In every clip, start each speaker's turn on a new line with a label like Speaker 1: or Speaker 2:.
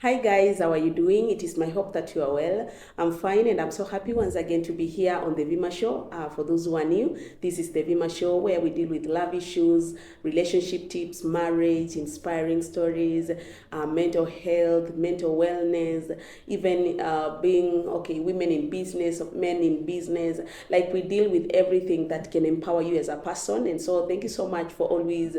Speaker 1: Hi guys, how are you doing? It is my hope that you are well. I'm fine and I'm so happy once again to be here on the Vima Show. For those who are new, this is the Vima Show where we deal with love issues, relationship tips, marriage, inspiring stories, mental health, mental wellness, even women in business, men in business. Like we deal with everything that can empower you as a person. And so thank you so much for always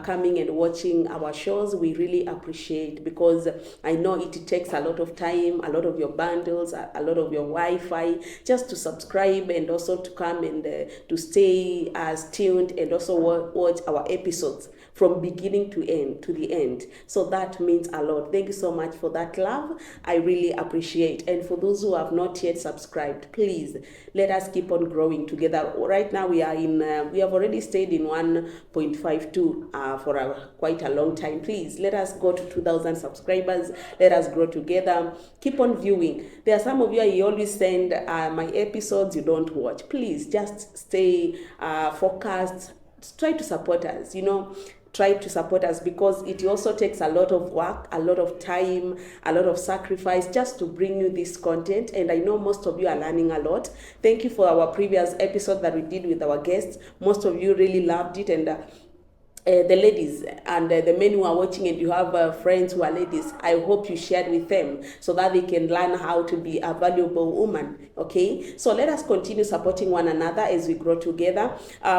Speaker 1: coming and watching our shows. We really appreciate, because I know it takes a lot of time, a lot of your bundles, a lot of your Wi-Fi just to subscribe and also to come and to stay as tuned and also watch our episodes from beginning to the end. So that means a lot. Thank you so much for that love. I really appreciate. And for those who have not yet subscribed, please let us keep on growing together. Right now we are we have already stayed in 1.52 for quite a long time. Please let us go to 2,000 subscribers. Let us grow together. Keep on viewing. There are some of you always send my episodes you don't watch. Please just stay focused. Try to support us, try to support us, because it also takes a lot of work, a lot of time, a lot of sacrifice just to bring you this content. And I know most of you are learning a lot. Thank you for our previous episode that we did with our guests. Most of you really loved it, and the ladies and the men who are watching, and you have friends who are ladies, I hope you shared with them so that they can learn how to be a valuable woman. Okay, so let us continue supporting one another as we grow together.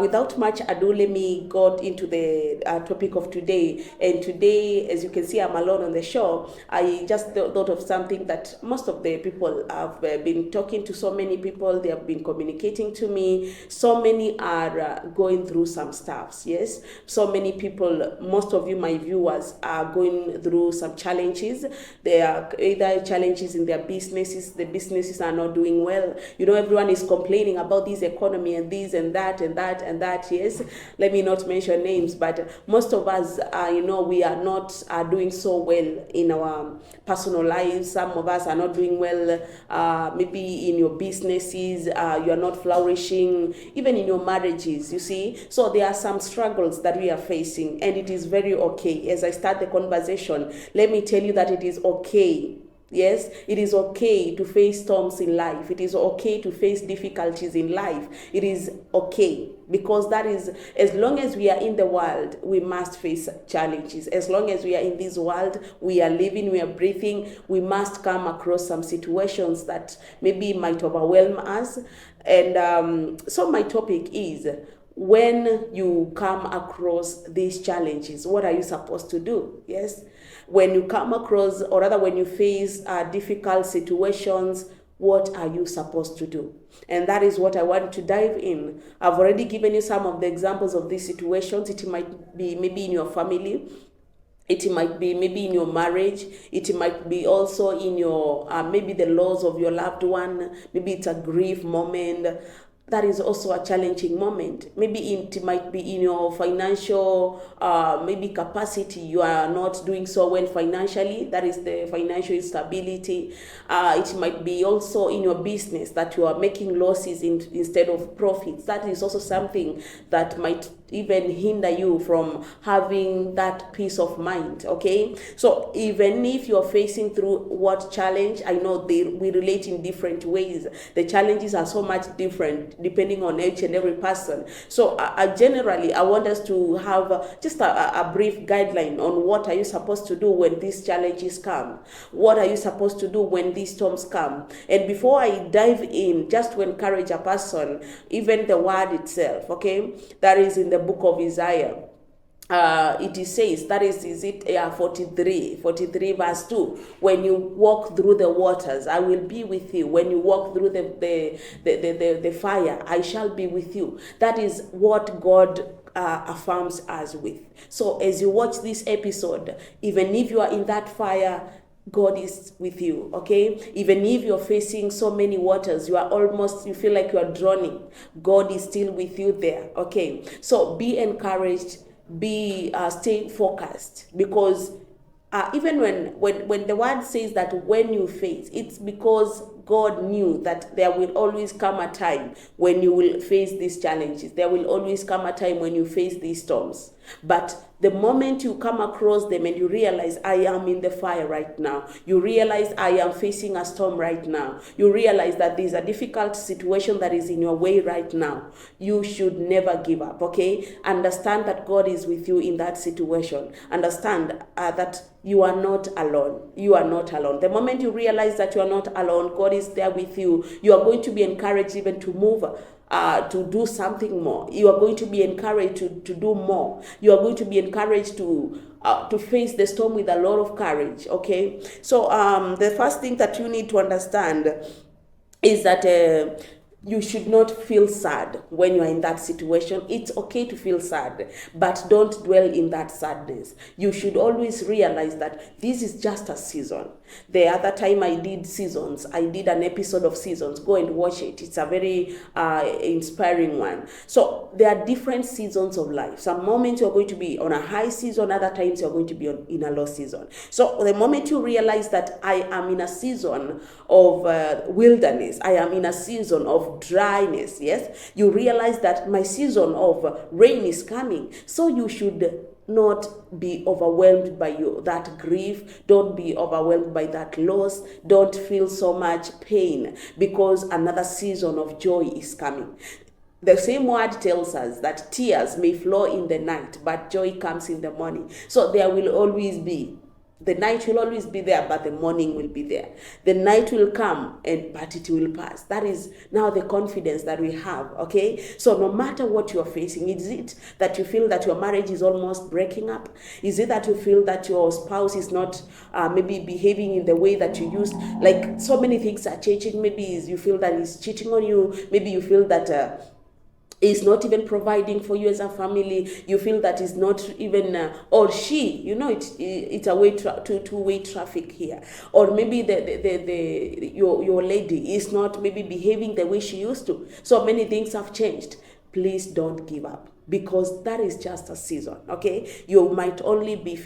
Speaker 1: Without much ado, let me go into the topic of today. And today, as you can see, I'm alone on the show. I just thought of something that most of the people have been talking to. So many people, they have been communicating to me. So many are going through some stuffs. Yes, so many people, most of you, my viewers, are going through some challenges. There are either challenges in their businesses. The businesses are not doing well. Everyone is complaining about this economy and this and that and that and that. Yes, let me not mention names, but most of us, we are not doing so well in our personal lives. Some of us are not doing well. Maybe in your businesses, you are not flourishing. Even in your marriages, you see. So there are some struggles that we are facing, and it is very okay. As I start the conversation, let me tell you that it is okay. Yes, it is okay to face storms in life. It is okay to face difficulties in life. It is okay, because that is, as long as we are in the world, we must face challenges. As long as we are in this world, we are living, we are breathing, we must come across some situations that maybe might overwhelm us. And so my topic is, when you come across these challenges, what are you supposed to do? Yes, when you come across, or rather when you face difficult situations, what are you supposed to do? And that is what I want to dive in. I've already given you some of the examples of these situations. It might be maybe in your family. It might be maybe in your marriage. It might be also in your, maybe the loss of your loved one. Maybe it's a grief moment. That is also a challenging moment. Maybe it might be in your financial maybe capacity. You are not doing so well financially. That is the financial instability. It might be also in your business that you are making losses instead of profits. That is also something that might even hinder you from having that peace of mind. Okay, so even if you're facing through what challenge, I know we relate in different ways. The challenges are so much different depending on each and every person. So generally I want us to have just a brief guideline on what are you supposed to do when these challenges come. What are you supposed to do when these storms come? And before I dive in, just to encourage a person, even the word itself, okay, that is in the book of Isaiah. It says, that is it 43 verse 2, when you walk through the waters, I will be with you. When you walk through the fire, I shall be with you. That is what God affirms us with. So as you watch this episode, even if you are in that fire, God is with you, okay? Even if you're facing so many waters, you feel like you are drowning, God is still with you there, okay? So be encouraged, stay focused, because even when the word says that when you face, it's because God knew that there will always come a time when you will face these challenges. There will always come a time when you face these storms. But the moment you come across them and you realize, I am in the fire right now, you realize I am facing a storm right now, you realize that there's a difficult situation that is in your way right now, you should never give up, okay? Understand that God is with you in that situation. Understand that you are not alone. You are not alone. The moment you realize that you are not alone, God is there with you, you are going to be encouraged even to move, to do something more. You are going to be encouraged to do more. You are going to be encouraged to face the storm with a lot of courage, okay? So the first thing that you need to understand is that you should not feel sad when you are in that situation. It's okay to feel sad, but don't dwell in that sadness. You should always realize that this is just a season. The other time I did seasons, I did an episode of seasons. Go and watch it. It's a very inspiring one. So there are different seasons of life. Some moments you're going to be on a high season, other times you're going to be in a low season. So the moment you realize that I am in a season of wilderness, I am in a season of dryness, yes, you realize that my season of rain is coming. So you should not be overwhelmed by that grief. Don't be overwhelmed by that loss. Don't feel so much pain, because another season of joy is coming. The same word tells us that tears may flow in the night, but joy comes in the morning. So there will always be, the night will always be there, but the morning will be there. The night will come, but it will pass. That is now the confidence that we have, okay? So no matter what you're facing, is it that you feel that your marriage is almost breaking up? Is it that you feel that your spouse is not maybe behaving in the way that you used? Like, so many things are changing. Maybe you feel that he's cheating on you. Maybe you feel that is not even providing for you as a family. You feel that is not even or she, it's a two-way traffic here. Or maybe your lady is not maybe behaving the way she used to. So many things have changed. Please don't give up, because that is just a season, okay? You might only be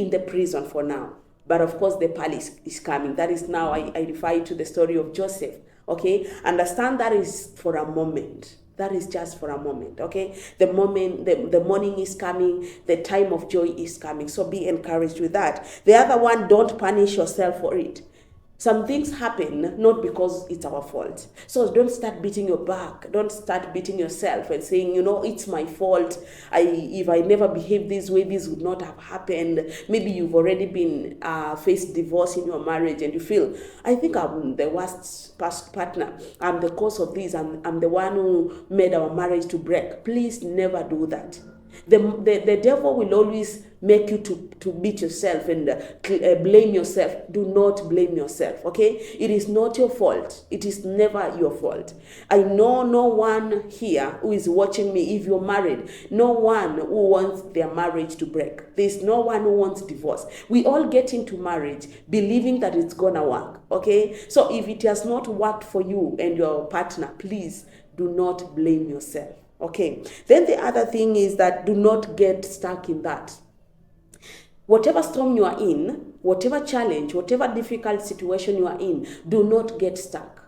Speaker 1: in the prison for now, but of course the palace is coming. That is now, I refer to the story of Joseph. Okay, understand that is for a moment. That is just for a moment, okay? The morning is coming, the time of joy is coming. So be encouraged with that. The other one, don't punish yourself for it. Some things happen not because it's our fault. So don't start beating your back. Don't start beating yourself and saying, it's my fault. If I never behaved this way, this would not have happened. Maybe you've already been faced divorce in your marriage and you feel, I think I'm the worst past partner. I'm the cause of this. I'm the one who made our marriage to break. Please never do that. The devil will always make you to beat yourself and blame yourself. Do not blame yourself, okay? It is not your fault. It is never your fault. I know no one here who is watching me, if you're married, no one who wants their marriage to break. There's no one who wants divorce. We all get into marriage believing that it's gonna work, okay? So if it has not worked for you and your partner, please do not blame yourself. Okay, then the other thing is that do not get stuck in that. Whatever storm you are in, whatever challenge, whatever difficult situation you are in, do not get stuck.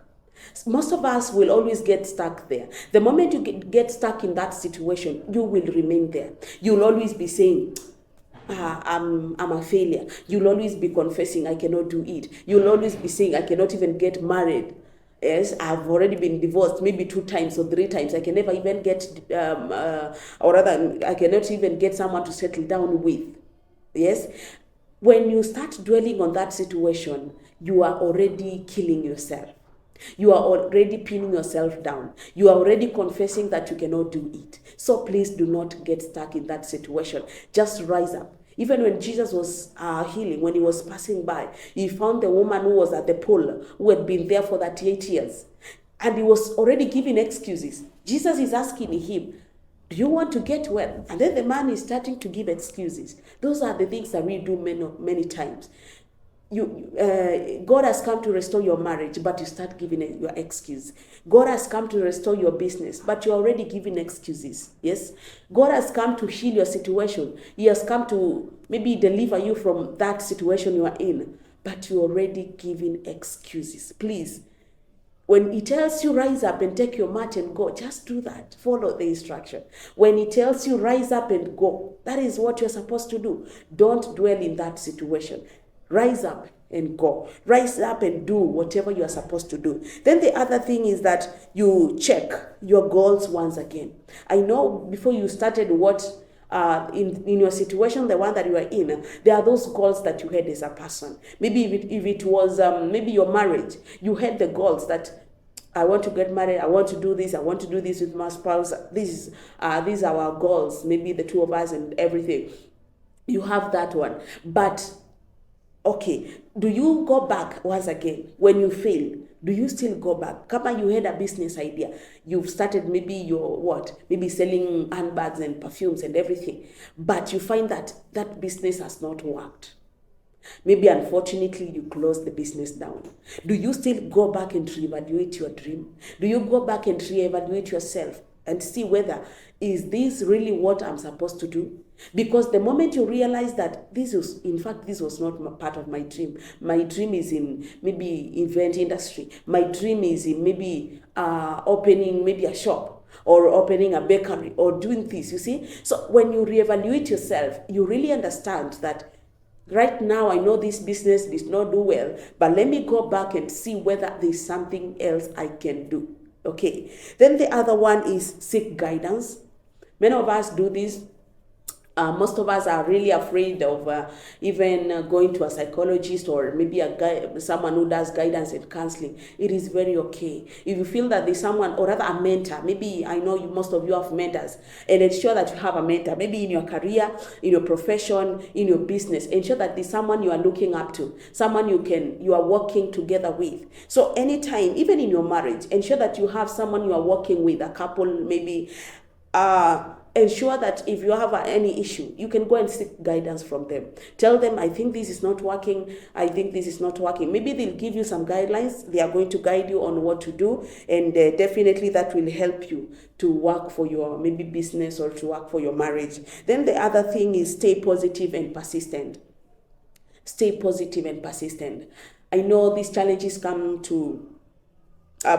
Speaker 1: Most of us will always get stuck there. The moment you get stuck in that situation, you will remain there. You'll always be saying, I'm a failure. You'll always be confessing, I cannot do it. You'll always be saying, I cannot even get married. Yes, I've already been divorced maybe 2 times or 3 times. I can never even get, or rather, I cannot even get someone to settle down with. Yes, when you start dwelling on that situation, you are already killing yourself. You are already pinning yourself down. You are already confessing that you cannot do it. So please do not get stuck in that situation. Just rise up. Even when Jesus was healing, when he was passing by, he found the woman who was at the pool, who had been there for 38 years. And he was already giving excuses. Jesus is asking him, do you want to get well? And then the man is starting to give excuses. Those are the things that we do many times. God has come to restore your marriage, but you start giving your excuse. God has come to restore your business, but you're already giving excuses. Yes, God has come to heal your situation. He has come to maybe deliver you from that situation you are in, but you're already giving excuses. Please, when he tells you rise up and take your mat and go, just do that. Follow the instruction. When he tells you rise up and go, that is what you're supposed to do. Don't dwell in that situation. Rise up and go. Rise up and do whatever you are supposed to do. Then the other thing is that you check your goals once again. I know before you started in your situation, the one that you are in, there are those goals that you had as a person. Maybe if it was maybe your marriage, you had the goals that I want to get married, I want to do this, I want to do this with my spouse. These are our goals, maybe the two of us and everything. You have that one. But okay, do you go back once again when you fail? Do you still go back? Kama you had a business idea, you've started maybe maybe selling handbags and perfumes and everything, but you find that that business has not worked. Maybe unfortunately you close the business down. Do you still go back and reevaluate your dream? Do you go back and reevaluate yourself and see whether is this really what I'm supposed to do? Because the moment you realize that this was not part of my dream. My dream is in maybe event industry. My dream is in maybe opening maybe a shop or opening a bakery or doing this, you see? So when you reevaluate yourself, you really understand that right now I know this business did not do well, but let me go back and see whether there's something else I can do. Okay. Then the other one is seek guidance. Many of us do this. Most of us are really afraid of even going to a psychologist or maybe someone who does guidance and counseling. It is very okay. If you feel that there's someone, or rather a mentor, maybe I know most of you have mentors, and ensure that you have a mentor, maybe in your career, in your profession, in your business. Ensure that there's someone you are looking up to, someone you are working together with. So anytime, even in your marriage, ensure that you have someone you are working with, a couple maybe. Ensure that if you have any issue, you can go and seek guidance from them. Tell them, I think this is not working. I think this is not working. Maybe they'll give you some guidelines. They are going to guide you on what to do. And definitely that will help you to work for your maybe business or to work for your marriage. Then the other thing is stay positive and persistent. Stay positive and persistent. I know these challenges come to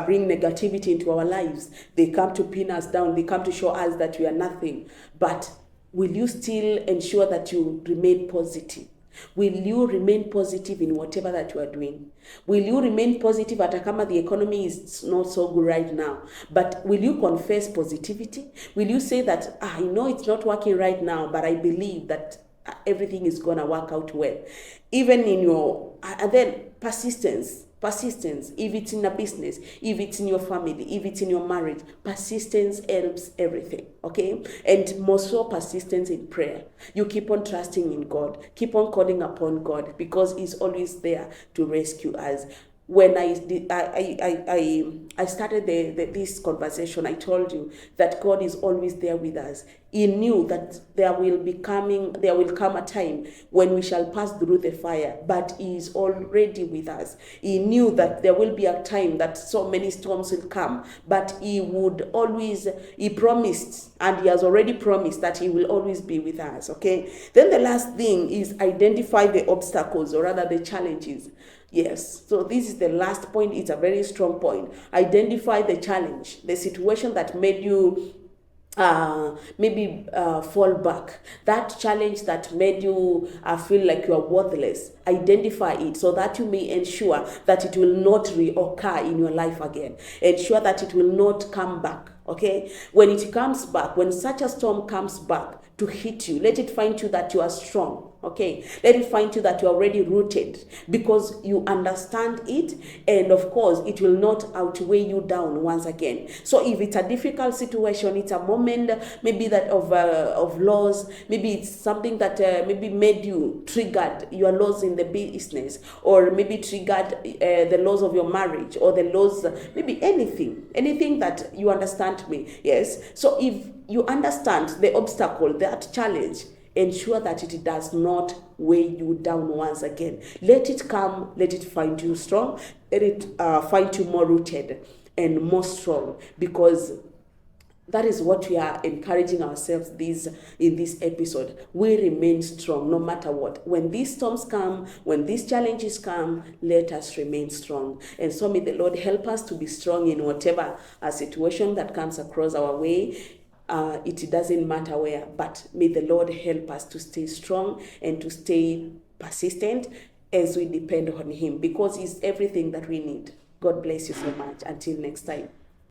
Speaker 1: bring negativity into our lives. They come to pin us down. They come to show us that we are nothing. But will you still ensure that you remain positive? Will you remain positive in whatever that you are doing? Will you remain positive at kama the economy is not so good right now? But will you confess positivity? Will you say that, I know it's not working right now, but I believe that everything is going to work out well? Even in your, and then persistence, if it's in a business, if it's in your family, if it's in your marriage, persistence helps everything, okay? And more so persistence in prayer. You keep on trusting in God, keep on calling upon God, because He's always there to rescue us. When I started this conversation, I told you that God is always there with us. He knew that there will come a time when we shall pass through the fire, but He is already with us. He knew that there will be a time that so many storms will come, but He promised, and He has already promised that He will always be with us, okay? Then the last thing is identify the obstacles, or rather the challenges. Yes, so this is the last point. It's a very strong point. Identify the challenge, the situation that made you fall back, that challenge that made you feel like you are worthless. Identify it so that you may ensure that it will not reoccur in your life again. Ensure that it will not come back, okay? When it comes back, when such a storm comes back to hit you, let it find you that you are strong. Okay, let it find you that you're already rooted, because you understand it, and of course it will not outweigh you down once again. So if it's a difficult situation, it's a moment maybe that of loss, maybe it's something that maybe made you triggered your loss in the business, or maybe triggered the loss of your marriage, or the loss, maybe anything that you understand me. Yes, so if you understand the obstacle, that challenge, ensure that it does not weigh you down once again. Let it come, let it find you strong, let it find you more rooted and more strong, because That is what we are encouraging ourselves in this episode. We remain strong no matter what. When these storms come, when these challenges come, let us remain strong. And so may the Lord help us to be strong in whatever situation that comes across our way. It doesn't matter where, but may the Lord help us to stay strong and to stay persistent as we depend on Him, because He's everything that we need. God bless you so much. Until next time.